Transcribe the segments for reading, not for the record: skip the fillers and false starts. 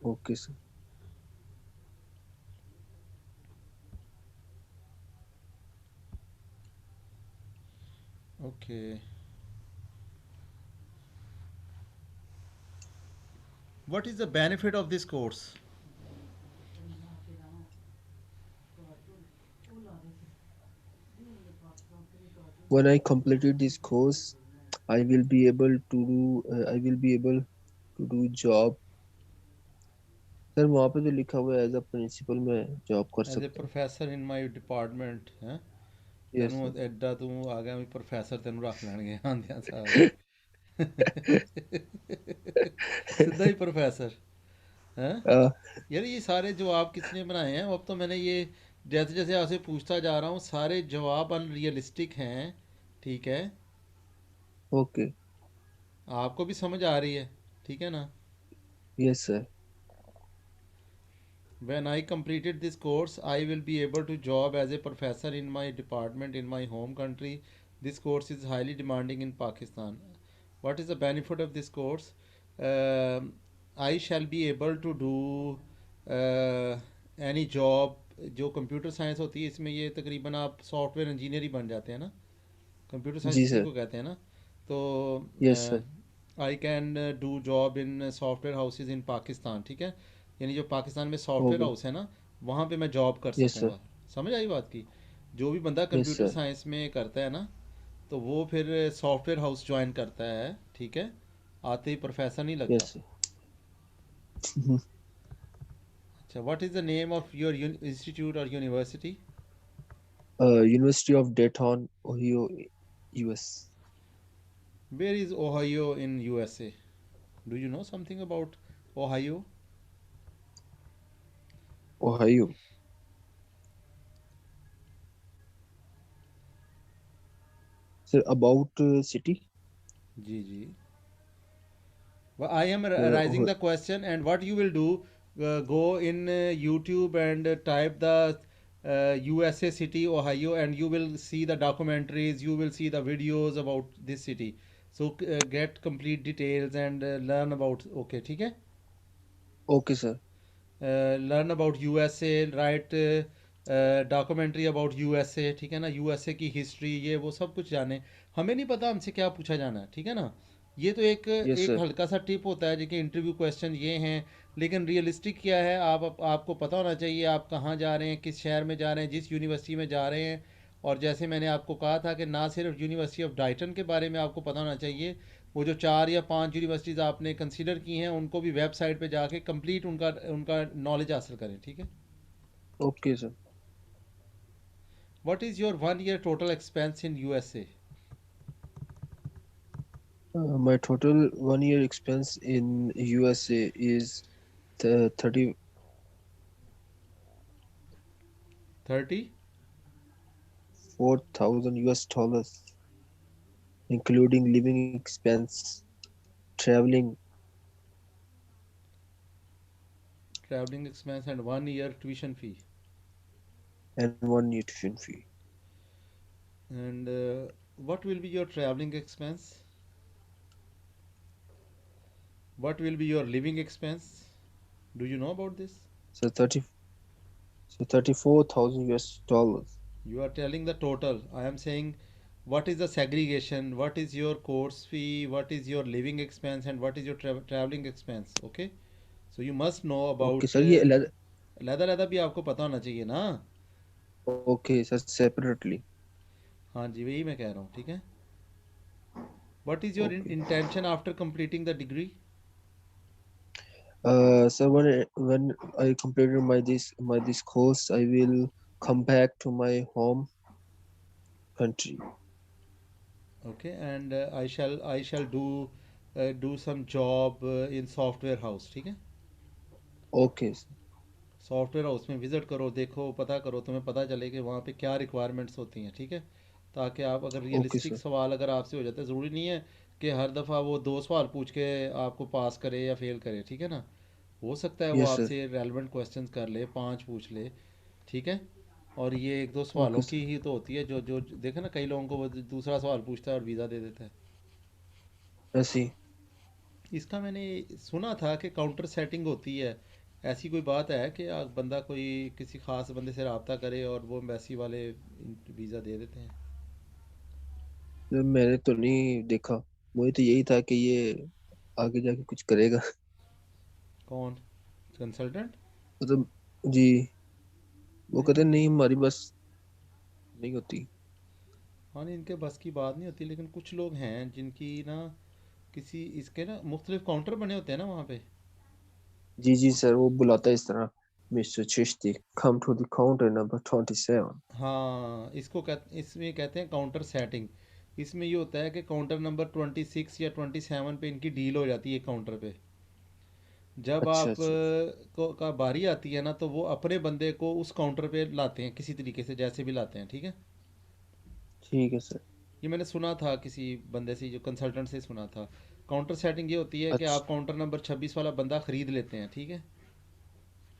Okay, sir. Okay. What is the benefit of this course? When I completed this course, I will be able to do. I will be able to do job. Sir वहाँ पे तो लिखा हुआ है as a principal में job कर As a सकता हूँ. professor in my department, हैं? यस ਤੈਨੂੰ सर. ਐਡਾ ਤੂੰ ਆ ਗਿਆ ਵੀ ਪ੍ਰੋਫੈਸਰ ਤੈਨੂੰ ਰੱਖ ਲੈਣਗੇ ਆਂਦਿਆਂ ਸਾਰ सीधा ही प्रोफेसर हैं। यार ये सारे जवाब किसने बनाए हैं? अब तो मैंने ये जैसे जैसे आपसे पूछता जा रहा हूँ सारे जवाब अनरियलिस्टिक हैं। ठीक है, ओके. आपको भी समझ आ रही है? ठीक है ना? Yes sir. When I completed this course, I will be able to job as a professor in my department in my home country. This course is highly demanding in Pakistan. What is the benefit of this course? Um I shall be able to do any job. जो computer science होती है इसमें ये तकरीबन आप software engineer ही बन जाते हैं ना, कंप्यूटर साइंस जी इसी सर. को कहते हैं ना। तो yes sir. I can do job in software houses in Pakistan. ठीक है, यानी जो पाकिस्तान में सॉफ्टवेयर ओके. हाउस है ना वहाँ पे मैं जॉब कर यस सर. सकूँगा। समझ आई बात की? जो भी बंदा यस कंप्यूटर सर. साइंस में करता है ना तो वो फिर सॉफ्टवेयर हाउस ज्वाइन करता है। ठीक है, आते ही प्रोफेसर नहीं लगता। Yes sir. अच्छा, what is the name of your institute और university? University of Dayton Ohio US. Where is Ohio in USA? Do you know something about Ohio? Ohio. Sir about city. जी जी, I am raising the question, and what you will do, go in YouTube and type the USA city, Ohio, and you will see the documentaries, you will see the videos about this city. So get complete details and learn about. Okay, ठीक है? Okay sir. Learn about USA, right documentary about USA. ठीक है ना, USA की history ये वो सब कुछ जाने। हमें नहीं पता हमसे क्या पूछा जाना है, ठीक है ना। ये तो एक यस एक सर. हल्का सा टिप होता है जो कि इंटरव्यू क्वेश्चन ये हैं। लेकिन रियलिस्टिक क्या है, आपको पता होना चाहिए आप कहाँ जा रहे हैं, किस शहर में जा रहे हैं, जिस यूनिवर्सिटी में जा रहे हैं। और जैसे मैंने आपको कहा था कि ना सिर्फ यूनिवर्सिटी ऑफ डाइटन के बारे में आपको पता होना चाहिए, वो जो 4 या 5 यूनिवर्सिटीज़ आपने कंसीडर की हैं उनको भी वेबसाइट पे जाके कंप्लीट उनका उनका नॉलेज हासिल करें। ठीक है। Okay sir. What is your 1 year total expense in USA? My total 1 year expense in USA is 30 30। 4,000 US dollars, including living expense, traveling, travelling expense and 1 year tuition fee. and 1 year tuition fee. And what will be your travelling expense? What will be your living expense? Do you know about this? So 30, so 34,000 US dollars. You are telling the total. I am saying what is the segregation, what is your course fee, what is your living expense, and what is your traveling expense. Okay, so you must know Okay, about sir. ये लहदा लहदा भी आपको पता होना चाहिए ना। okay, sir. Separately. हाँ जी, वही मैं कह रहा हूँ। ठीक है, what is your Okay. intention after completing the degree? So when I completed my this course, I will come back to my home country. Okay, and I shall do some job in software house। ठीक है, Okay, sir. Software house में visit करो, देखो, पता करो, तुम्हें पता चले कि वहाँ पे क्या रिक्वायरमेंट्स होती हैं। ठीक है, ताकि आप अगर Okay, रियलिस्टिक sir. सवाल अगर आपसे हो जाता है, ज़रूरी नहीं है कि हर दफ़ा वो 2 सवाल पूछ के आपको पास करे या फेल करे। ठीक है ना, हो सकता है वो Yes, sir. आपसे रेलेवेंट क्वेश्चंस कर ले, 5 पूछ ले। ठीक है, और ये 1-2 सवालों Okay, की sir. ही तो होती है। जो जो देखे ना, कई लोगों को वो दूसरा सवाल पूछता है और वीज़ा दे देता है। I see. इसका मैंने सुना था कि काउंटर सेटिंग होती है। ऐसी कोई बात है कि बंदा कोई किसी ख़ास बंदे से रब्ता करे और वो एम्बेसी वाले वीज़ा दे देते हैं? तो मैंने तो नहीं देखा, मुझे तो यही था कि ये आगे जाके कुछ करेगा। कौन? कंसल्टेंट? मतलब जी, वो नहीं कहते नहीं। नहीं हमारी बस नहीं होती। हाँ नहीं, इनके बस की बात नहीं होती, लेकिन कुछ लोग हैं जिनकी ना किसी इसके ना मुख्तलिफ काउंटर बने होते हैं ना वहाँ पे। जी जी सर, वो बुलाता है इस तरह, mister Chishti, come to the counter number 27। हाँ, इसमें कहते हैं काउंटर सेटिंग। इसमें ये होता है कि काउंटर नंबर 26 या 27 पे इनकी डील हो जाती है काउंटर पे। जब अच्छा आप अच्छा। को का बारी आती है ना, तो वो अपने बंदे को उस काउंटर पे लाते हैं किसी तरीके से, जैसे भी लाते हैं, ठीक है। ठीक है सर। ये मैंने सुना था किसी बंदे से, जो कंसल्टेंट से सुना था। काउंटर सेटिंग ये होती है कि अच्छा। आप काउंटर नंबर 26 वाला बंदा ख़रीद लेते हैं, ठीक है।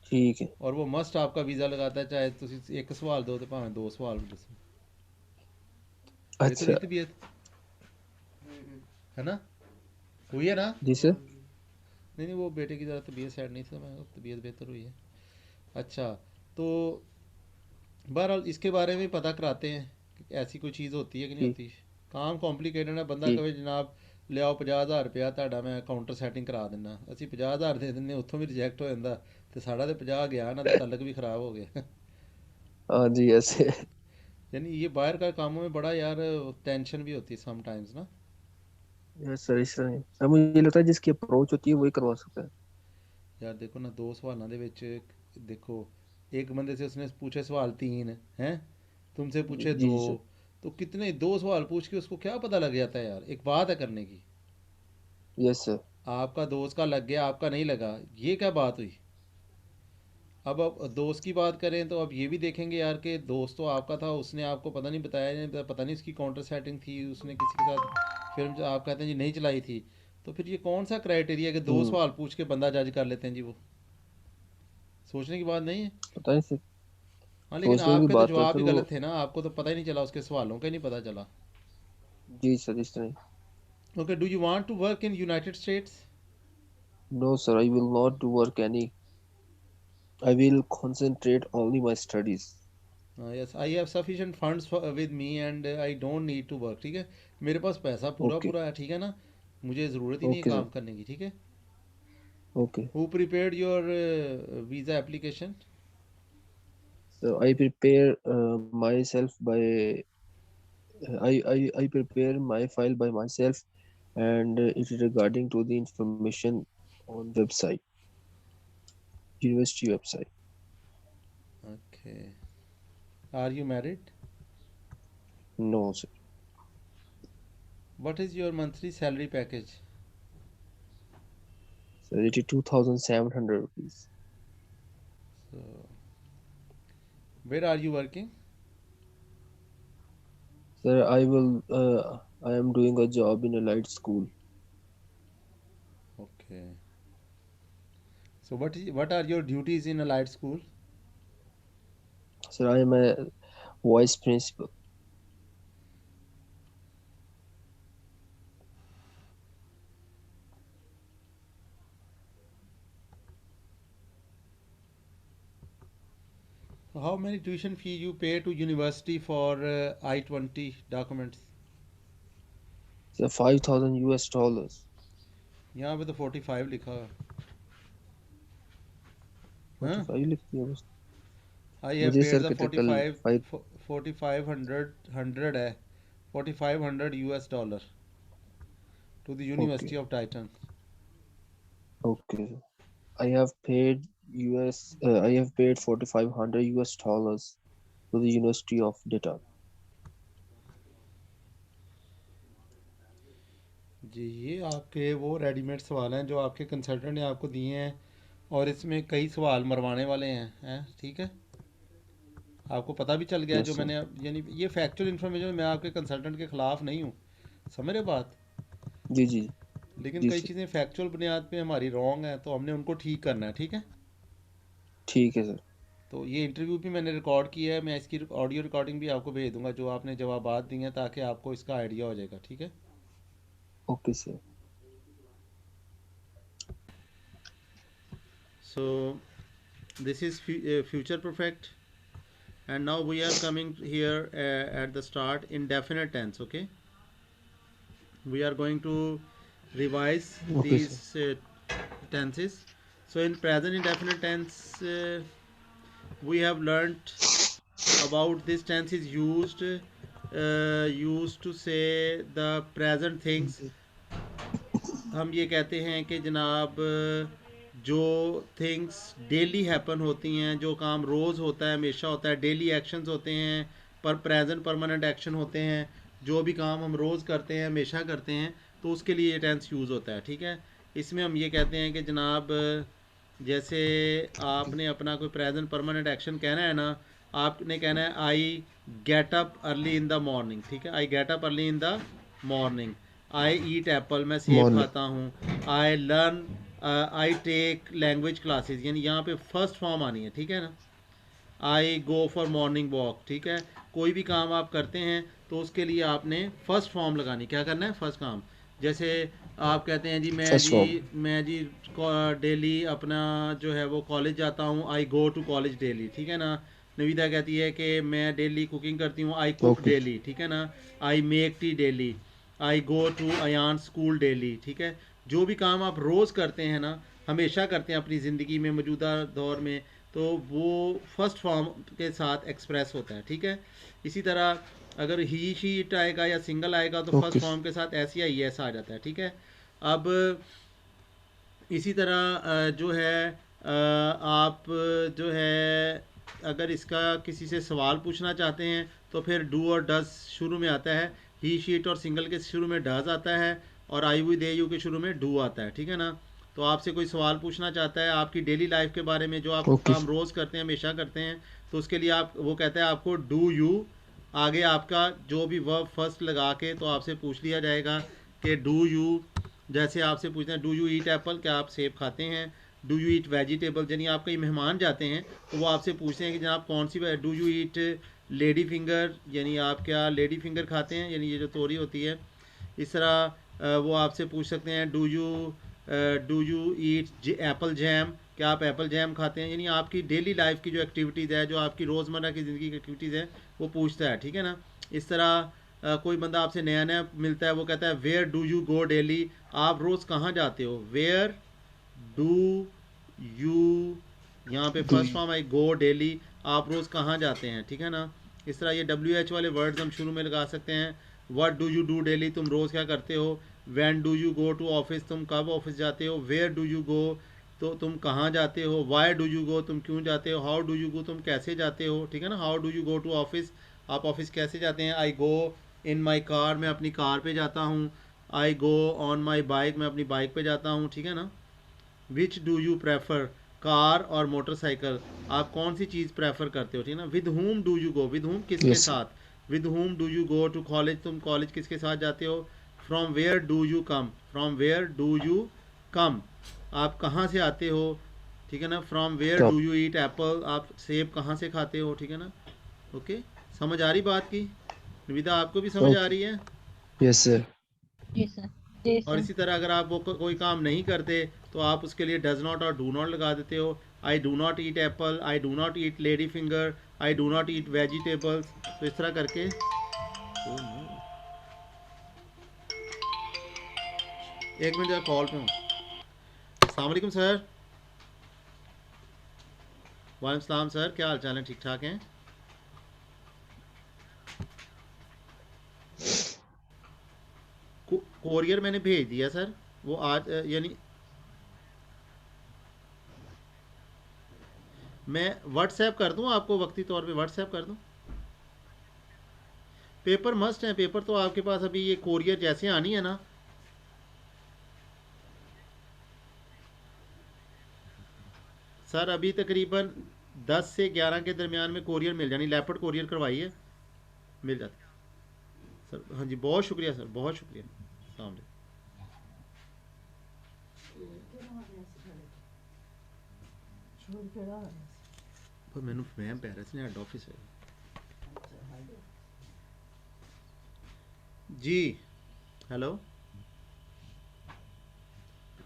ठीक है। और वो मस्ट आपका वीज़ा लगाता है, चाहे तुम एक सवाल दो तो भावें दो सवाल दसो। बेहतर अच्छा। हुई तबीयत, है ना? हुई है ना? जी सर। नहीं नहीं, वो बेटे की ज़रा तबीयत सैड नहीं थी, तो मैं तबीयत बेहतर हुई है। अच्छा। तो बहरहाल इसके बारे में पता कराते हैं कि ऐसी कोई चीज़ होती है कि नहीं ठीक। होती। काम कॉम्प्लीकेटेड है, बंदा ठीक। कहे जनाब ले आओ 50,000 रुपया ਤੁਹਾਡਾ मैं काउंटर सैटिंग करा देना, ਅਸੀਂ 50,000 ਦੇ ਦਿੰਦੇ, ਉੱਥੋਂ ਵੀ ਰਿਜੈक्ਟ ਹੋ ਜਾਂਦਾ, ਤੇ ਸਾਡਾ ਤੇ 50 ਗਿਆ ਨਾ, ਤੇ ਤਲਕ भी ख़राब हो गया। हाँ जी ऐसे। यानी ये बाहर का कामों में बड़ा यार टेंशन भी होती है समटाइम्स ना। यस सर, इस तरह सर मुझे लगता है जिसकी अप्रोच होती है वही करवा सकता है। यार देखो ना, दो सवालों ਦੇ ਵਿੱਚ देखो, एक बंदे से उसने पूछे सवाल तीन हैं, तुमसे पूछे जी दो, जी सर। तो कितने दो सवाल पूछ के उसको क्या पता लग जाता है यार, एक बात है करने की। Yes sir. आपका दोस्त का लग गया, आपका नहीं लगा, ये क्या बात हुई। अब दोस्त की बात करें तो अब ये भी देखेंगे यार कि दोस्त तो आपका था, उसने आपको पता नहीं बताया, नहीं पता नहीं उसकी काउंटर सेटिंग थी, उसने किसी के साथ फिल्म जो आप कहते हैं जी नहीं चलाई थी। तो फिर ये कौन सा क्राइटेरिया कि दो हम्म। सवाल पूछ के बंदा जज कर लेते हैं जी, वो सोचने की बात नहीं है। पता नहीं सर। हाँ लेकिन सोचने की आपके तो बात है जवाब सर ही वो। गलत थे ना, आपको तो पता ही नहीं चला, उसके सवालों का ही नहीं पता चला। जी सर, इस तरह। Okay, do you want to work in United States? No sir, I will not do work any, I will concentrate only my studies। Yes, I have sufficient funds with me and I don't need to work, ठीक है। मेरे पास पैसा पूरा okay. पूरा है, ठीक है ना। मुझे ज़रूरत ही नहीं है ओके सर। काम करने की, ठीक है। Okay. Who prepared your visa application? So I prepare myself by I prepare my file by myself, and it is regarding to the information on website, university website. Okay. Are you married? No sir. What is your monthly salary package? So it is 2,700 rupees. So where are you working? Sir, I am doing a job in a light school. Okay. So what are your duties in a light school? Sir, I am a vice principal. How many tuition fee you pay to university for I-20 documents? So $5,000। यहाँ पे तो 45 लिखा हुआ है। हाँ, 45 लिखती है बस। आई हैव मुझे पेड सर द कहते फोर्टी कल फाइव 5। 4500 है, $4,500 to the Okay. University of Titan. Okay. I have paid 4,500 US dollars to the University of Dayton. जी, ये आपके वो रेडीमेड सवाल हैं जो आपके कंसल्टेंट ने आपको दिए हैं, और इसमें कई सवाल मरवाने वाले हैं, ठीक है। आपको पता भी चल गया है जो Yes, sir. मैंने, यानी ये फैक्चुअल इन्फॉर्मेशन, मैं आपके कंसल्टेंट के ख़िलाफ़ नहीं हूँ, समझ रहे बात। जी जी। लेकिन जी कई सर। चीज़ें फैक्चुअल बुनियाद पे हमारी रॉन्ग हैं, तो हमने उनको ठीक करना है, ठीक है। ठीक है सर। तो ये इंटरव्यू भी मैंने रिकॉर्ड किया है, मैं इसकी ऑडियो रिकॉर्डिंग भी आपको भेज दूंगा जो आपने जवाबात दिए हैं, ताकि आपको इसका आइडिया हो जाएगा, ठीक है। Okay sir. So this is future perfect, and now we are coming here at the start indefinite tense. Okay, we are going to revise Okay, sir. these tenses. So in present indefinite tense, we have learnt about this tense is used to say the present things. हम ये कहते हैं कि जनाब जो things daily happen होती हैं, जो काम रोज़ होता है, हमेशा होता है, डेली एक्शंस होते हैं, पर प्रेजेंट परमानेंट एक्शन होते हैं, जो भी काम हम रोज़ करते हैं, हमेशा करते हैं, तो उसके लिए ये टेंस यूज़ होता है। ठीक है, इसमें हम ये कहते हैं कि जनाब जैसे आपने अपना कोई प्रेजेंट परमानेंट एक्शन कहना है ना, आपने कहना है I get up early in the morning. ठीक है, I get up early in the morning. I eat apple, मैं सेब Morning. खाता हूँ। I learn, I take language classes, यानी यहाँ पे फर्स्ट फॉर्म आनी है। ठीक है ना, I go for morning walk. ठीक है, कोई भी काम आप करते हैं तो उसके लिए आपने फर्स्ट फॉर्म लगानी। क्या करना है? फर्स्ट काम। जैसे आप कहते हैं जी First form. मैं जी डेली अपना जो है वो कॉलेज जाता हूँ, आई गो टू कॉलेज डेली। ठीक है ना, नविदा कहती है कि मैं डेली कुकिंग करती हूँ, आई कुक Okay. डेली। ठीक है ना, I make tea daily, I go to Ayan school daily. ठीक है, जो भी काम आप रोज़ करते हैं ना, हमेशा करते हैं अपनी ज़िंदगी में, मौजूदा दौर में, तो वो फर्स्ट फॉर्म के साथ एक्सप्रेस होता है। ठीक है, इसी तरह अगर ही शी इट आएगा या सिंगल आएगा तो फर्स्ट Okay. फॉर्म के साथ एस या ई एस आ जाता है। ठीक है, अब इसी तरह जो है आप जो है अगर इसका किसी से सवाल पूछना चाहते हैं तो फिर डू और डज शुरू में आता है। ही शीट और सिंगल के शुरू में डज आता है और आई वी दे यू के शुरू में डू आता है। ठीक है ना, तो आपसे कोई सवाल पूछना चाहता है आपकी डेली लाइफ के बारे में, जो आप Okay. काम रोज़ करते हैं, हमेशा करते हैं, तो उसके लिए आप वो कहता है आपको डू यू, आगे आपका जो भी वर्ब फर्स्ट लगा के तो आपसे पूछ लिया जाएगा कि डू यू, जैसे आपसे पूछते हैं डू यू ईट एप्पल, क्या आप सेब खाते हैं? डू यू ईट वेजिटेबल, यानी आप कहीं मेहमान जाते हैं तो वो आपसे पूछते हैं कि जनाब कौन सी, do you eat lady finger, यानी आप क्या लेडी फिंगर खाते हैं, यानी ये जो तोरी होती है। इस तरह वो आपसे पूछ सकते हैं do you eat Apple jam, क्या आप एप्पल जैम खाते हैं, यानी आपकी डेली लाइफ की जो एक्टिविटीज़ है, जो आपकी रोज़मर्रा की ज़िंदगी की एक्टिविटीज़ है, वो पूछता है। ठीक है ना, इस तरह कोई बंदा आपसे नया नया मिलता है, वो कहता है where do you go daily, आप रोज़ कहाँ जाते हो? वेयर डू यू, यहाँ पे Do first you? Form I go daily, आप रोज़ कहाँ जाते हैं? ठीक है ना, इस तरह ये डब्ल्यू एच वाले वर्ड्स हम शुरू में लगा सकते हैं। What do you do daily, तुम रोज़ क्या करते हो? When do you go to office, तुम कब ऑफिस जाते हो? वेयर डू यू गो, तो तुम कहाँ जाते हो? वाई डू यू गो, तुम क्यों जाते हो? हाउ डू यू गो, तुम कैसे जाते हो? ठीक है ना, how do you go to office, आप ऑफिस कैसे जाते हैं? आई गो इन माई कार, मैं अपनी कार पे जाता हूँ। आई गो ऑन माई बाइक, मैं अपनी बाइक पे जाता हूँ। ठीक है ना, which do you prefer, car और मोटरसाइकिल, आप कौन सी चीज़ प्रेफर करते हो? ठीक है ना, with whom do you go, with whom किसके Yes, sir. साथ, with whom do you go to college, तुम कॉलेज किसके साथ जाते हो? From where do you come, from where do you come, आप कहाँ से आते हो? ठीक है ना, from where Come. Do you eat apple, आप सेब कहाँ से खाते हो? ठीक है ना, ओके, समझ आ रही बात की? निविदा आपको भी समझ आ Okay. रही है? Yes, sir. जी सर। जी और सर। इसी तरह अगर आप वो कोई काम नहीं करते तो आप उसके लिए डज नॉट और डू नॉट लगा देते हो। आई do not eat apple, I do not eat lady finger, I do not eat vegetables, तो इस तरह करके। Oh no. एक मिनट जरा कॉल पे हूँ। अस्सलाम वालेकुम सर। वालेकुम सलाम सर, क्या हाल चाल है? ठीक ठाक हैं? कोरियर मैंने भेज दिया सर, वो आज यानी मैं व्हाट्सएप कर दूँ आपको, वक्ती तौर पे व्हाट्सएप कर दूँ? पेपर मस्ट है, पेपर तो आपके पास अभी ये कोरियर जैसे आनी है ना। सर अभी तकरीबन 10 से 11 के दरमियान में कोरियर मिल जानी, लैपट कोरियर करवाइए, मिल जाती सर। हाँ जी, बहुत शुक्रिया सर, बहुत शुक्रिया। अस्सलाम वालेकुम। पर मैंने मैं पेरिस ने हेड ऑफिस है जी। Hello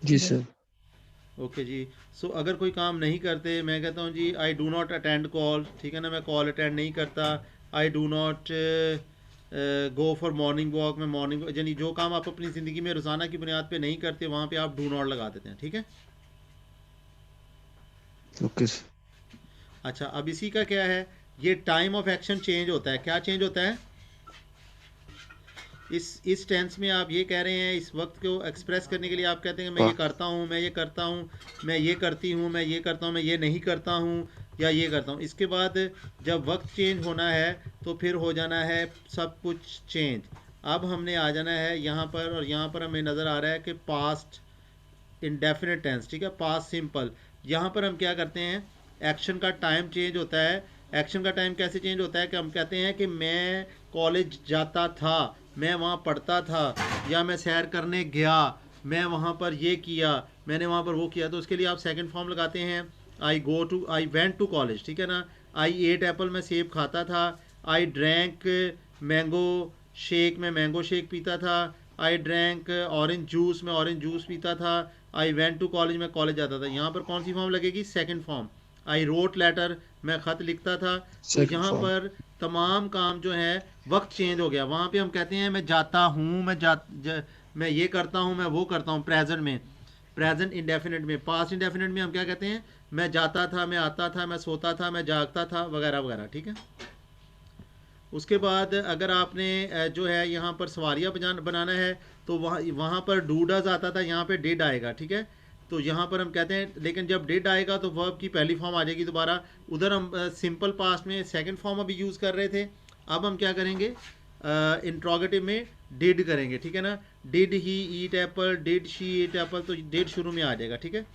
Ji, sir. ओके जी। सो अगर कोई काम नहीं करते, मैं कहता हूँ जी I do not attend call, ठीक है ना, मैं कॉल अटेंड नहीं करता। I do not go for morning walk, मैं मॉर्निंग, यानी जो काम आप अपनी ज़िंदगी में रोज़ाना की बुनियाद पे नहीं करते वहाँ पे आप डू नॉट लगा देते हैं, ठीक है। Okay sir. अच्छा, अब इसी का क्या है, ये टाइम ऑफ एक्शन चेंज होता है। क्या चेंज होता है? इस टेंस में आप ये कह रहे हैं, इस वक्त को एक्सप्रेस करने के लिए आप कहते हैं मैं ये करता हूँ, मैं ये करता हूँ, मैं ये करती हूँ, मैं ये करता हूँ, मैं ये नहीं करता हूँ, या ये करता हूँ। इसके बाद जब वक्त चेंज होना है तो फिर हो जाना है सब कुछ चेंज। अब हमने आ जाना है यहाँ पर, और यहाँ पर हमें नज़र आ रहा है कि पास्ट इंडेफिनिट टेंस, ठीक है, पास्ट सिंपल। यहाँ पर हम क्या करते हैं, एक्शन का टाइम चेंज होता है। एक्शन का टाइम कैसे चेंज होता है कि हम कहते हैं कि मैं कॉलेज जाता था, मैं वहाँ पढ़ता था, या मैं सैर करने गया, मैं वहाँ पर ये किया, मैंने वहाँ पर वो किया। तो उसके लिए आप सेकंड फॉर्म लगाते हैं, आई वेंट टू कॉलेज, ठीक है ना। आई एट एप्पल, मैं सेब खाता था। आई ड्रैंक मैंगो शेक, मैं मैंगो शेक पीता था। आई ड्रैंक ऑरेंज जूस, मैं ऑरेंज जूस पीता था। आई वेंट टू कॉलेज, मैं कॉलेज जाता था। यहाँ पर कौन सी फॉर्म लगेगी? Second form. I wrote letter, मैं ख़त लिखता था। तो सेकंड यहाँ फॉर्म। पर तमाम काम जो है वक्त चेंज हो गया। वहाँ पे हम कहते हैं मैं जाता हूँ, मैं ये करता हूँ, मैं वो करता हूँ, प्रेजेंट में। प्रेजेंट इंडेफिनिट में, पास्ट इंडेफिनिट में हम क्या कहते हैं, मैं जाता था, मैं आता था, मैं सोता था, मैं जागता था, वगैरह वगैरह, ठीक है। उसके बाद अगर आपने जो है यहाँ पर सवारियाँ बनाना है तो वहाँ वहाँ पर डू डज आता था, यहाँ पे डिड आएगा, ठीक है। तो यहाँ पर हम कहते हैं, लेकिन जब डिड आएगा तो वर्ब की पहली फॉर्म आ जाएगी दोबारा। उधर हम सिंपल पास्ट में सेकंड फॉर्म अभी यूज़ कर रहे थे। अब हम क्या करेंगे, इंट्रोगेटिव में डिड करेंगे, ठीक है ना। Did he eat Apple, did she eat Apple, तो डिड शुरू में आ जाएगा, ठीक है।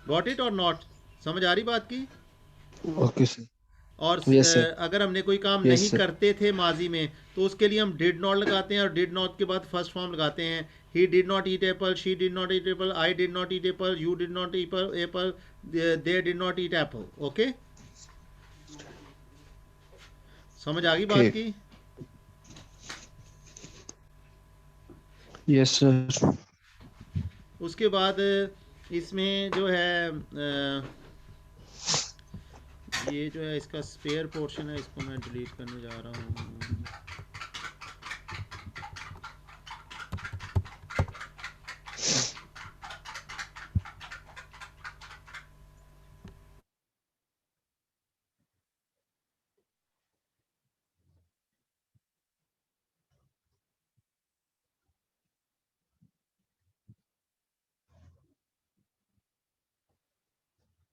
गॉट इट और नॉट? समझ आ रही बात की? Okay sir. और यस सर। अगर हमने कोई काम यस नहीं सर। करते थे माजी में तो उसके लिए हम डिड नॉट लगाते हैं, और डिड नॉट के बाद फर्स्ट फॉर्म लगाते हैं। He did not eat apple, she did not eat apple, I did not eat apple, you did not eat Apple, they did not eat Apple. Okay, समझ आ गई okay. बात की? Yes sir. उसके बाद इसमें जो है ये जो है इसका स्पेयर पोर्शन है, इसको मैं डिलीट करने जा रहा हूँ।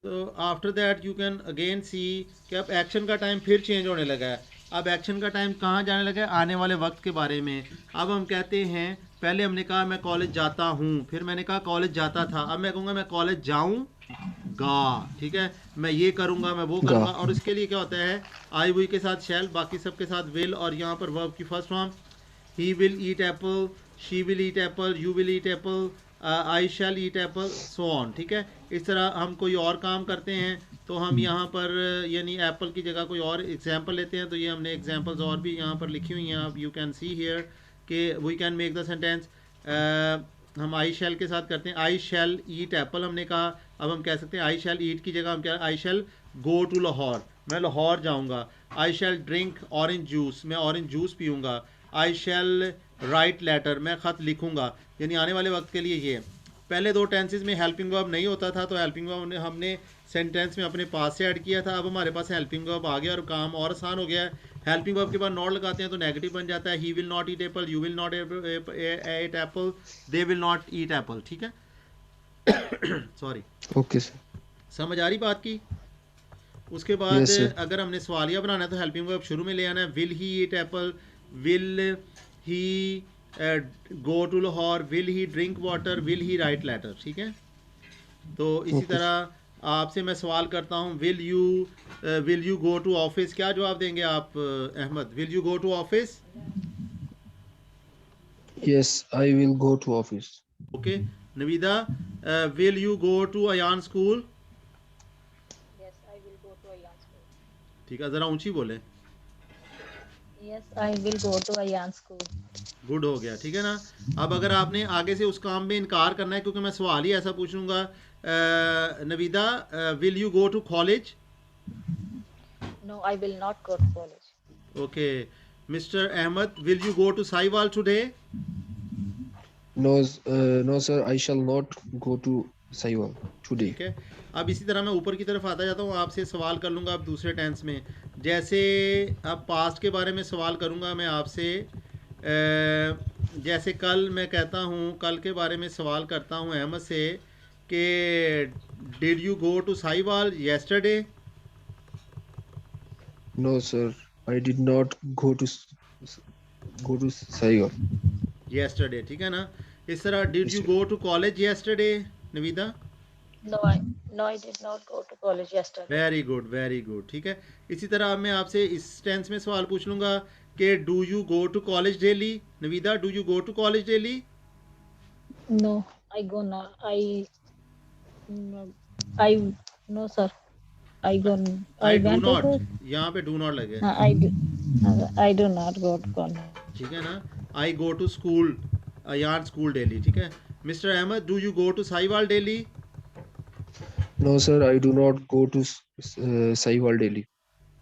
तो after that you can again see कि अब एक्शन का टाइम फिर चेंज होने लगा है। अब एक्शन का टाइम कहाँ जाने लगा है? आने वाले वक्त के बारे में। अब हम कहते हैं, पहले हमने कहा मैं कॉलेज जाता हूँ, फिर मैंने कहा कॉलेज जाता था, अब मैं कहूँगा मैं कॉलेज जाऊँगा, ठीक है। मैं ये करूँगा, मैं वो गा। करूँगा। और इसके लिए क्या होता है, आई वुई के साथ शैल, बाकी सब के साथ विल, और यहाँ पर वर्ब की first form. He will eat apple, she will eat apple, you will eat apple, I shall eat apple, so on, ठीक है। इस तरह हम कोई और काम करते हैं तो हम यहाँ पर यानी एप्पल की जगह कोई और एग्जांपल लेते हैं। तो ये हमने एग्जांपल्स और भी यहाँ पर लिखी हुई हैं, आप यू कैन सी हियर कि we can make the sentence. हम आई शैल के साथ करते हैं, आई शैल ईट एप्पल हमने कहा। अब हम कह सकते हैं आई शैल ईट की जगह हम क्या, आई शैल गो टू लाहौर, मैं लाहौर जाऊँगा। आई शैल ड्रिंक ऑरेंज जूस, मैं ऑरेंज जूस पीऊँगा। आई शैल राइट लेटर, मैं ख़त लिखूँगा। यानी आने वाले वक्त के लिए ये। पहले दो टेंसेस में हेल्पिंग वर्ब नहीं होता था, तो हेल्पिंग वर्ब हमने सेंटेंस में अपने पास से ऐड किया था। अब हमारे पास हेल्पिंग वर्ब आ गया और काम और आसान हो गया है। हेल्पिंग वर्ब के बाद नॉट लगाते हैं तो नेगेटिव बन जाता है। He will not eat apple, you will not eat Apple, they will not eat Apple, ठीक है। Sorry, okay sir. समझ आ रही बात की? उसके बाद यस सर। अगर हमने सवालिया बनाना है तो हेल्पिंग वर्ब शुरू में ले आना है। Will he eat apple, will he go to Lahore, will he drink water, will he write letter, ठीक है। तो इसी ओके सर। तरह आपसे मैं सवाल करता हूँ, will you go to office, क्या जवाब देंगे आप Ahmad? Will you go to office? Yes, I will go to office. Okay. Naveeda, will you go to Ayan school? Yes, I will go to Ayan school. ठीक है, ज़रा ऊंची बोले। Yes, I will go to Ayan school. Good हो गया, ठीक है ना। अब अगर आपने आगे से उस काम में इनकार करना है, क्योंकि मैं सवाल ही ऐसा पूछूंगा, Naveeda, will you go to college? No, I will not go to college. Okay. Mister Ahmad, will you go to Sahiwal today? No, no, sir. I shall not go to Saiwan today. ठीक है। अब इसी तरह मैं ऊपर की तरफ आता जाता हूँ, आपसे सवाल कर लूँगा अब दूसरे टेंस में। जैसे अब पास्ट के बारे में सवाल करूँगा मैं आपसे, जैसे कल मैं कहता हूँ, कल के बारे में सवाल करता हूँ अहमद से कि did you go to Sahiwal yesterday? No, sir. I did not go to Saigon. Yesterday, ठीक है ना। इस तरह did you go to college yesterday, Naveeda? No, I did not go to college yesterday. Very good, very good, ठीक है। इसी तरह अब मैं आपसे इस टेंस में सवाल पूछ लूँगा कि do you go to college daily? Naveeda, do you go to college daily? No, I go now. I no, sir. I go. I I do went to not, the. यहाँ पे डू नॉट लगे, I do not go to college. ठीक है ना। I go to school, यार school daily, ठीक है। Mister Ahmad, do you go to Sahiwal daily? No, sir. I do not go to Saiwan daily.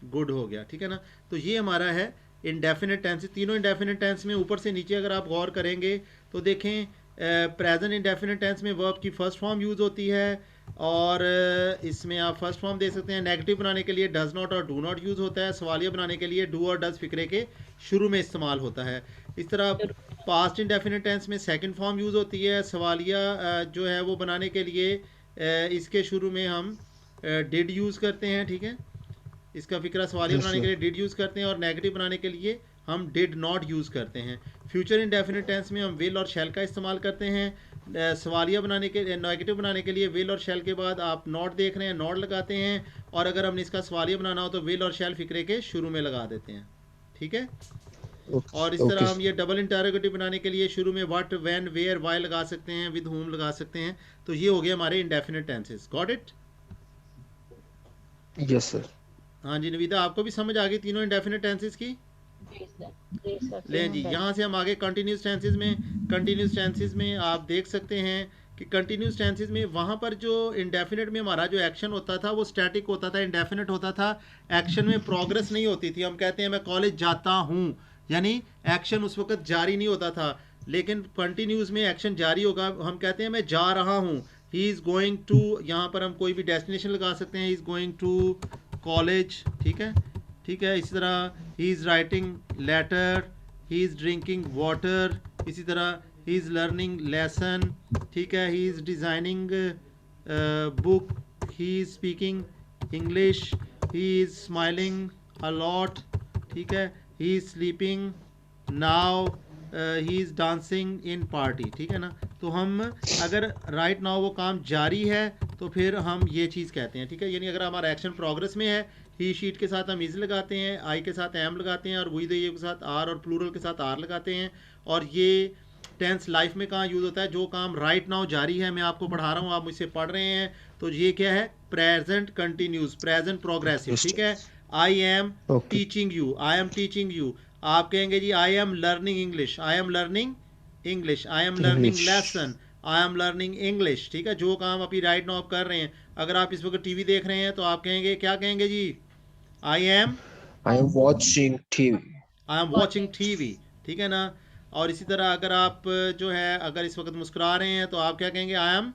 Good हो गया, ठीक है ना। तो ये हमारा है इंडेफिनिट टेंस। तीनों इंडेफिनिट टेंस में ऊपर से नीचे अगर आप गौर करेंगे तो देखें, प्रेजेंट इंडेफिनिट टेंस में वर्ब की फर्स्ट फॉर्म यूज़ होती है, और इसमें आप फर्स्ट फॉर्म दे सकते हैं। नेगेटिव बनाने के लिए डज नॉट और डू नॉट यूज़ होता है। सवालिया बनाने के लिए डू और डज फिक्रे के शुरू में इस्तेमाल होता है। इस तरह पास्ट इंडेफिनिट टेंस में सेकंड फॉर्म यूज़ होती है। सवालिया जो है वो बनाने के लिए इसके शुरू में हम डिड यूज़ करते हैं, ठीक है। इसका फिक्रा सवालिया Yes, बनाने के sir. लिए डिड यूज़ करते हैं, और नेगेटिव बनाने के लिए हम डिड नॉट यूज़ करते हैं। फ्यूचर इंडेफिनिट टेंस में हम विल और शैल का इस्तेमाल करते हैं। सवालिया बनाने के, नेगेटिव बनाने के लिए विल और शैल के बाद आप नॉट देख रहे हैं, नॉट लगाते हैं, और अगर हमने इसका सवालिया बनाना हो तो विल और शैल फिक्रे के शुरू में लगा देते हैं, ठीक है। Okay. और इस Okay, तरह sir. हम ये डबल इंटरोगेटिव बनाने के लिए शुरू में व्हाट, व्हेन, वेयर, वाई लगा सकते हैं, विद होम लगा सकते हैं। तो ये हो गए हमारे indefinite tenses. Got it? Yes, sir. हाँ जी नवीदा, आपको भी समझ आ गई तीनों इंडेफिनिट टेंसेस की? Yes, sir. Yes, sir. लें जी, यहाँ से हम आगे कंटिन्यूस टेंसेस में। कंटिन्यूस टेंसेस में आप देख सकते हैं कि कंटिन्यूस टेंसेस में वहाँ पर जो इंडेफिनिट में हमारा जो एक्शन होता था वो स्टैटिक होता था, इंडेफिनिट होता था। एक्शन में प्रोग्रेस नहीं होती थी। हम कहते हैं मैं कॉलेज जाता हूँ, यानी एक्शन उस वक्त जारी नहीं होता था। लेकिन कंटिन्यूस में एक्शन जारी होगा। हम कहते हैं मैं जा रहा हूँ, ही इज़ गोइंग टू, यहाँ पर हम कोई भी डेस्टिनेशन लगा सकते हैं, he is going to college, ठीक है, ठीक है। इसी तरह he is writing letter, he is drinking water, इसी तरह ही इज़ लर्निंग लेसन, ठीक है। He is designing book, he is speaking English, he is smiling a lot, ठीक है। He is sleeping now, he is dancing in party, ठीक है ना। तो हम अगर राइट नाउ वो काम जारी है तो फिर हम ये चीज़ कहते हैं, ठीक है। यानी अगर हमारा एक्शन प्रोग्रेस में है, ही शीट के साथ हम इज लगाते हैं, आई के साथ एम लगाते हैं, और वी द के साथ आर, और प्लूरल के साथ आर लगाते हैं। और ये टेंस लाइफ में कहाँ यूज़ होता है? जो काम राइट नाउ जारी है, मैं आपको पढ़ा रहा हूँ, आप मुझसे पढ़ रहे हैं, तो ये क्या है? Present continuous, present progressive, Yes, ठीक sir. है। I am Okay. Teaching you, I am teaching you. आप कहेंगे जी I am learning English, I am learning English, I am learning English. Lesson, I am learning English, ठीक है। जो काम अभी राइट नाउ आप कर रहे हैं, अगर आप इस वक्त टीवी देख रहे हैं तो आप कहेंगे, क्या कहेंगे जी? I am I am watching TV. I am watching TV, ठीक है ना। और इसी तरह अगर आप जो है अगर इस वक्त मुस्कुरा रहे हैं तो आप क्या कहेंगे? I am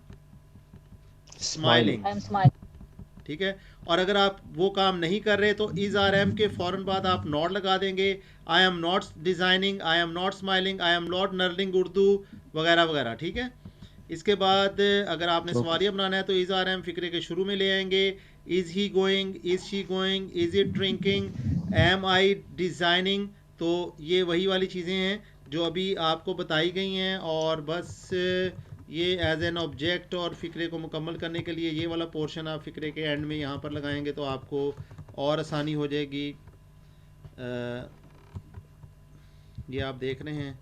smiling, I am smiling. ठीक है। और अगर आप वो काम नहीं कर रहे तो इज आर एम के फ़ौरन बाद आप नॉट लगा देंगे। I am not designing, I am not smiling, I am not learning Urdu, वगैरह वगैरह, ठीक है। इसके बाद अगर आपने Okay. सवालिया बनाना है तो इज आर एम फिक्रे के शुरू में ले आएंगे। Is he going, is she going, is it drinking, am I designing. तो ये वही वाली चीज़ें हैं जो अभी आपको बताई गई हैं, और बस ये एज एन ऑब्जेक्ट और फ़िक्रे को मुकम्मल करने के लिए ये वाला पोर्शन आप फ़िक्रे के एंड में यहाँ पर लगाएंगे तो आपको और आसानी हो जाएगी। ये आप देख रहे हैं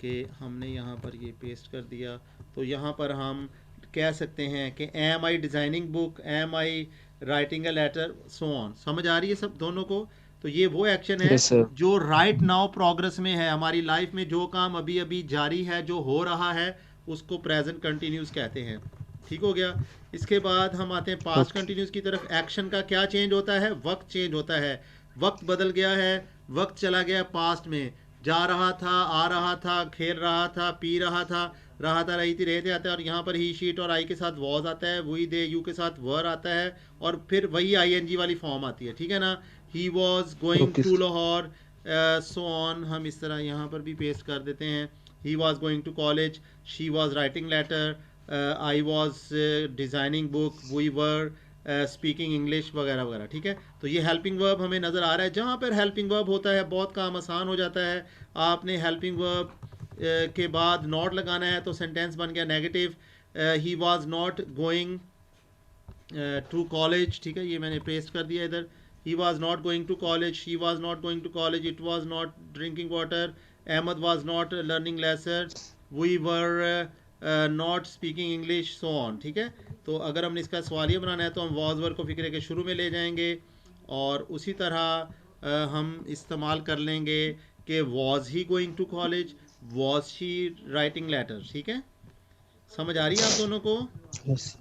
कि हमने यहाँ पर ये पेस्ट कर दिया। तो यहाँ पर हम कह सकते हैं कि am I designing book, am I writing a letter, so on. समझ आ रही है सब दोनों को? तो ये वो एक्शन है यस सर। जो राइट नाउ प्रोग्रेस में है, हमारी लाइफ में जो काम अभी अभी जारी है, जो हो रहा है, उसको प्रेजेंट कंटिन्यूस कहते हैं। ठीक हो गया। इसके बाद हम आते हैं पास्ट ओके। कंटिन्यूस की तरफ। एक्शन का क्या चेंज होता है? वक्त चेंज होता है, वक्त बदल गया है, वक्त चला गया पास्ट में, जा रहा था, आ रहा था, खेल रहा था, पी रहा था, रही थी, रहते आता है, और यहाँ पर ही शीट और आई के साथ वॉज आता है, वही दे यू के साथ वर आता है, और फिर वही आईएनजी वाली फॉर्म आती है। ठीक है ना? He was going okay to Lahore, so on. हम इस तरह यहाँ पर भी पेस्ट कर देते हैं। He was going to college, she was writing letter, I was designing book, we were speaking English, वगैरह वगैरह। ठीक है? तो ये हेल्पिंग वर्ब हमें नज़र आ रहा है। जहाँ पर हेल्पिंग वर्ब होता है बहुत काम आसान हो जाता है। आपने हेल्पिंग वर्ब के बाद नॉट लगाना है तो सेंटेंस बन गया negative. He was not going to college. ठीक है, ये मैंने पेस्ट कर दिया इधर। He was not going to college, she was not going to college, it was not drinking water, Ahmad was not learning lesson, we were not speaking English, so on. ठीक है? तो अगर हमने इसका सवालिया बनाना है तो हम वॉज वर को फिक्रे के शुरू में ले जाएंगे, और उसी तरह हम इस्तेमाल कर लेंगे कि was he going to college, was she writing letter. ठीक है? समझ आ रही है आप दोनों को? Yes.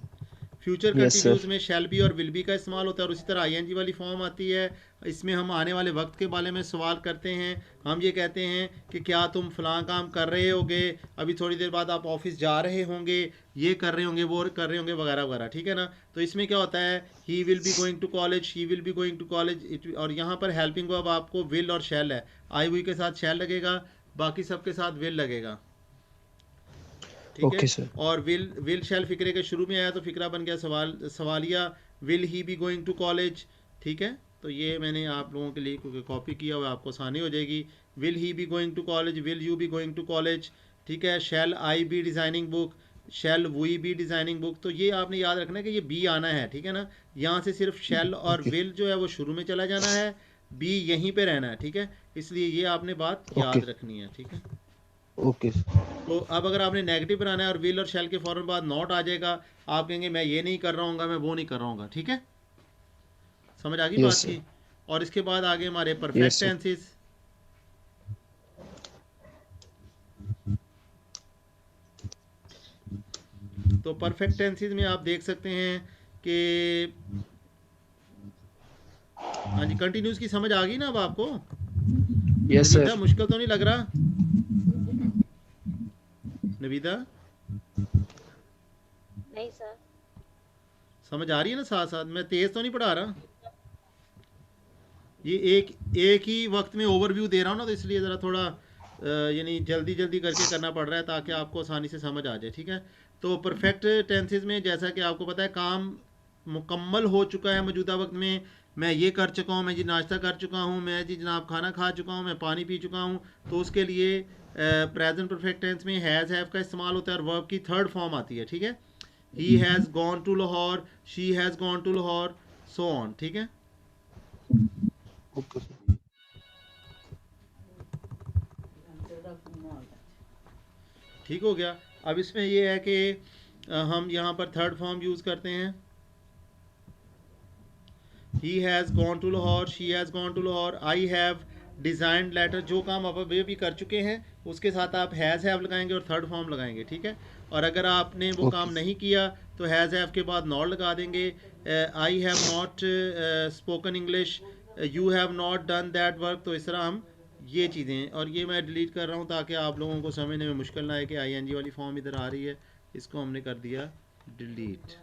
Future yes continuous sir. में शैल बी और विल बी का इस्तेमाल होता है, और उसी तरह आईएनजी वाली फॉर्म आती है। इसमें हम आने वाले वक्त के बारे में सवाल करते हैं। हम ये कहते हैं कि क्या तुम फलां काम कर रहे होगे, अभी थोड़ी देर बाद आप ऑफिस जा रहे होंगे, ये कर रहे होंगे, वो कर रहे होंगे, वगैरह वगैरह। ठीक है ना? तो इसमें क्या होता है? He will be going to college, she will be going to college, और यहाँ पर हेल्पिंग वर्ब आपको विल और शैल है। आई हुई के साथ शैल लगेगा, बाकी सबके साथ विल लगेगा। ठीक है? Okay sir. और विल शैल फिक्रे के शुरू में आया तो फिक्रा बन गया सवालिया, will he be going to college. ठीक है? तो ये मैंने आप लोगों के लिए क्योंकि कॉपी किया हुआ, आपको आसानी हो जाएगी। Will he be going to college, will you be going to college. ठीक है? Shall I be designing book, shall we be designing book. तो ये आपने याद रखना है कि ये बी आना है। ठीक है ना? यहाँ से सिर्फ शैल और ओके। विल जो है वो शुरू में चला जाना है, बी यहीं पे रहना है। ठीक है? इसलिए ये आपने बात ओके। याद रखनी है। ठीक है? ओके। तो अब अगर आपने नेगेटिव बनाना है और विल और शैल के फौरन बाद नॉट आ जाएगा, आप कहेंगे मैं ये नहीं कर रहा हूँ, मैं वो नहीं कर रहा हूँ। ठीक है? समझ आ गई यस बात सर। की? और इसके बाद आगे हमारे यस परफेक्ट सर। टेंसेस। तो परफेक्ट टेंसेस में आप देख सकते हैं कि, हाँ जी, कंटिन्यूस की समझ आ गई ना अब आपको? Yes Navida sir. मुश्किल तो नहीं लग रहा? नवीदा नहीं सर। समझ आ रही है ना? साथ साथ मैं तेज तो नहीं पढ़ा रहा? ये एक ही वक्त में ओवरव्यू दे रहा हूँ ना, तो इसलिए ज़रा थोड़ा यानी जल्दी जल्दी करके करना पड़ रहा है ताकि आपको आसानी से समझ आ जाए। ठीक है? तो परफेक्ट टेंसेस में जैसा कि आपको पता है काम मुकम्मल हो चुका है मौजूदा वक्त में, मैं ये कर चुका हूँ, मैं जी नाश्ता कर चुका हूँ, मैं जी जनाब खाना खा चुका हूँ, मैं पानी पी चुका हूँ। तो उसके लिए प्रेजेंट परफेक्ट टेंस में हैज़ हैव का इस्तेमाल होता है, और वर्ब की थर्ड फॉर्म आती है। ठीक है? He has gone to Lahore, she has gone to Lahore, so on. ठीक है? Okay sir. ठीक हो गया। अब इसमें ये है कि हम यहाँ पर थर्ड फॉर्म यूज़ करते हैं। He has gone to Lahore, she has gone to Lahore, I have designed letter. जो काम आप अभी अभी कर चुके हैं उसके साथ आप हैज़ हैव लगाएंगे और थर्ड फॉर्म लगाएंगे। ठीक है? और अगर आपने वो ओके। काम नहीं किया तो हैज़ हैव के बाद नॉट लगा देंगे। आई have not spoken English, you have not done that work. तो इस तरह हम ये चीज़ें, और ये मैं डिलीट कर रहा हूँ ताकि आप लोगों को समझने में मुश्किल ना आए कि आईएनजी वाली फॉर्म इधर आ रही है, इसको हमने कर दिया डिलीट।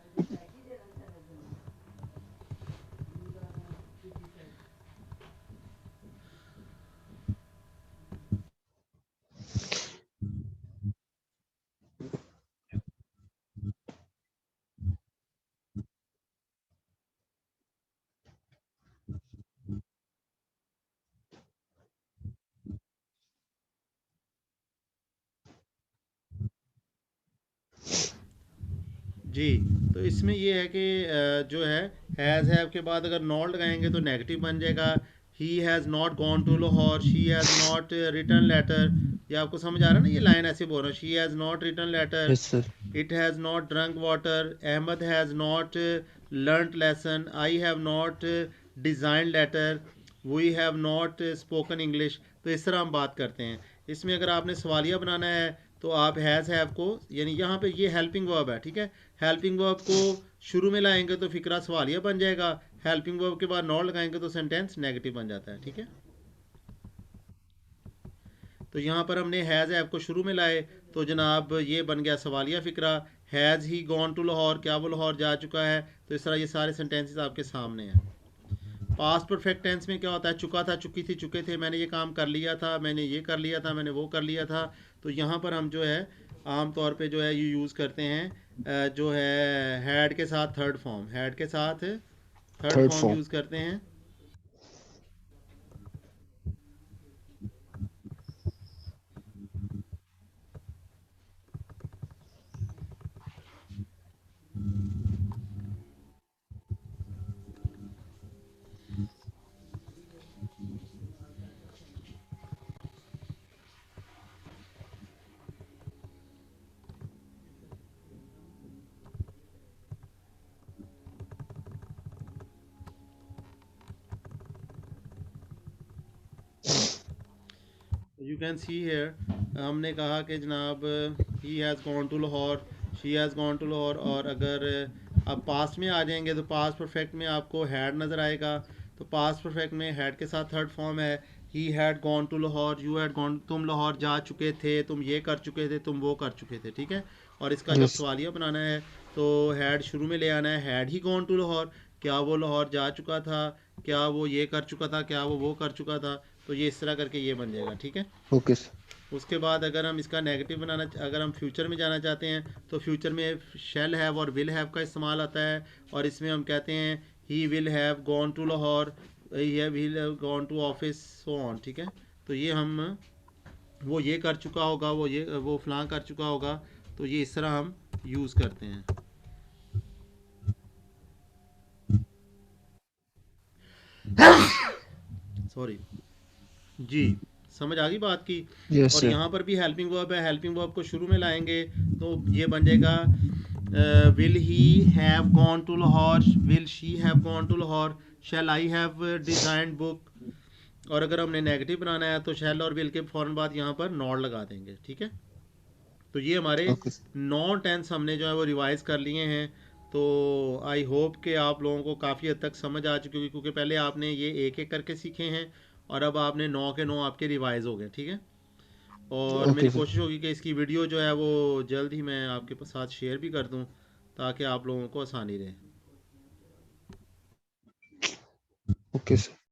जी, तो इसमें ये है कि जो है हैज़ हैव के बाद अगर नॉट लगाएंगे तो नेगेटिव बन जाएगा। He has not gone to Lahore, she has not return letter. ये आपको समझ आ रहा है ना? ये लाइन ऐसे बोल रहा हूँ, she has not return letter, yes sir. It has not drunk water, Ahmad has not learned lesson, I have not design letter. We have not spoken English. तो इस तरह हम बात करते हैं। इसमें अगर आपने सवालिया बनाना है तो आप हैज़ हैव को, यानी यहाँ पे ये हेल्पिंग वर्ब है, ठीक है, हेल्पिंग वर्ब को शुरू में लाएंगे तो फिक्रा सवालिया बन जाएगा, हेल्पिंग वर्ब के बाद नॉट लगाएंगे तो सेंटेंस नेगेटिव बन जाता है, ठीक है। तो यहाँ पर हमने हैज़ हैव को शुरू में लाए तो जनाब ये बन गया सवालिया फ़िक्रा। Has he gone to Lahore, क्या वो लाहौर जा चुका है। तो इस तरह ये सारे सेंटेंसेस आपके सामने हैं। पास्ट परफेक्ट टेंस में क्या होता है, चुका था, चुकी थी, चुके थे, मैंने ये काम कर लिया था, मैंने ये कर लिया था, मैंने वो कर लिया था। तो यहाँ पर हम जो है आम तौर पे जो है ये यूज़ करते हैं जो है हैड के साथ थर्ड फॉर्म, हैड के साथ third third form form. Use करते हैं। यू कैन सी हेयर, हमने कहा कि जनाब he has gone to Lahore, she has gone to Lahore. और अगर आप पास्ट में आ जाएंगे तो पास्ट परफेक्ट में आपको हैड नज़र आएगा। तो पास्ट परफेक्ट में हैड के साथ थर्ड फॉर्म है, he had gone to Lahore, you had gone, तुम लाहौर जा चुके थे, तुम ये कर चुके थे, तुम वो कर चुके थे, ठीक है। और इसका जब यस। सवालिया बनाना है तो हैड शुरू में ले आना है, had he gone to Lahore, क्या वो लाहौर जा चुका था, क्या वो ये कर चुका था, क्या वो कर चुका था। तो ये इस तरह करके ये बन जाएगा, ठीक है। Okay sir. उसके बाद अगर हम इसका नेगेटिव बनाना, अगर हम फ्यूचर में जाना चाहते हैं तो फ्यूचर में शैल हैव और विल हैव का इस्तेमाल आता है। और इसमें हम कहते हैं he will have gone to Lahore, he will have gone to office, so on, ठीक है। तो ये हम, वो ये कर चुका होगा, वो फलां कर चुका होगा। तो ये इस तरह हम यूज़ करते हैं। सॉरी जी, समझ आ गई बात की। यस और सर। यहाँ पर भी हेल्पिंग वर्ब है, हेल्पिंग वर्ब को शुरू में लाएंगे तो ये बन जाएगा will he have gone to Lahore, will she have gone to Lahore, shall I have designed book. और अगर हमने नेगेटिव बनाना है तो शैल और विल के फ़ौरन बाद यहाँ पर नॉट लगा देंगे, ठीक है। तो ये हमारे ओके सर। 9 टेंस हमने जो है वो रिवाइज़ कर लिए हैं। तो आई होप कि आप लोगों को काफ़ी हद तक समझ आ चुकी होगी, क्योंकि पहले आपने ये एक एक करके सीखे हैं और अब आपने 9 के 9 आपके रिवाइज़ हो गए, ठीक है। और मेरी ओके सर। कोशिश होगी कि इसकी वीडियो जो है वो जल्द ही मैं आपके साथ शेयर भी कर दूं ताकि आप लोगों को आसानी रहे। Okay sir.